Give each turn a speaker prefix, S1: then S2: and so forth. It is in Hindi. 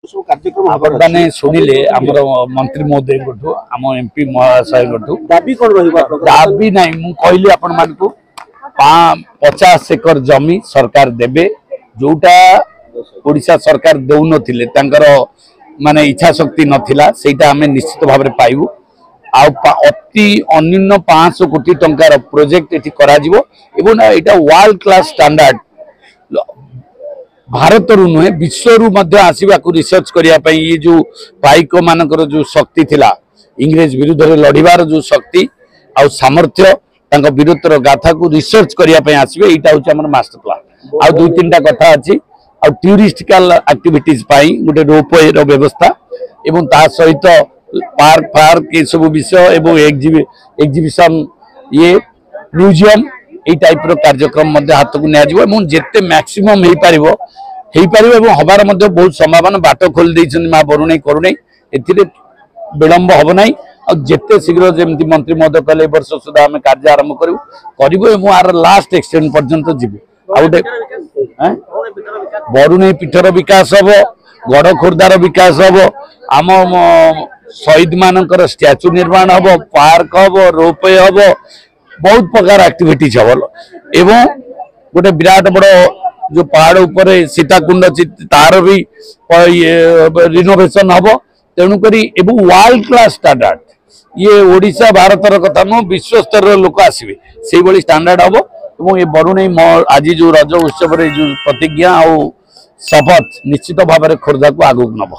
S1: आपने शुणिले आमर मंत्री महोदय आम एमपी महाशय दाबी ना कहली आपण मान 50 एकर जमी सरकार देबे जोटा ओडिशा सरकार दौ नथिले तांकर माने इच्छा शक्ति नथिला सेटा हमें निश्चित भाव में पाइबू अति अन्यून 500 कोटी टंकार प्रोजेक्ट एटी करा जिवो एवं एटा वर्ल्ड क्लास स्टैंडर्ड भारत रु नुहे विश्व रु मध्य आसीबा को रिसर्च करिया पई ये जो पाइक मानकर जो शक्ति थिला इंग्रेज विरुद्ध रे लड़िबार जो शक्ति आ सामर्थ्य तांको विरुद्ध गाथा को रिसर्च करिया पई आसीबे एटा होची हमर मास्टर प्लान आ दुई तीनटा कथा अछि आ टूरिस्टिकल एक्टिविटीज पई गुटे रोपवे रो व्यवस्था एवं ता सहित पार्क पार्क ये सब विषय एवं एग्जिबिशन ये म्यूजियम ये टाइप रो कार्यक्रम मध्य हाथ को निया जिते मैक्सिमम हो पार हबार बहुत संभावना बाट खोल देइछन मां बरुणई करुणई एथिरे विलंब हब नाही और जिते शीघ्र जमी मंत्री महोदय कहले वर्ष सुधा आम कार्य आरंभ करूँ आर लास्ट एक्सटेंड पर्यंत जीवु आउटे बरुणई पीठर विकास हम गड़ खोर्धार विकास हम आम शहीद मानकर स्टैच्यू निर्माण हम पार्क हम रोपवे हम बहुत प्रकार एक्टिविटीज हम एवं गोटे विराट बड़ जो पहाड़ ऊपर सीताकुंड तार भी रिनोवेशन हम तेणुक वर्ल्ड क्लास स्टैंडर्ड ये ओडिशा भारतर कथा नुह विश्व स्तर लोक आसवे से भाई स्टैंडर्ड हम और ये बरुणई आज जो रज उत्सव जो प्रतिज्ञा आ शपथ निश्चित भाव में खोर्धा को आगू नब।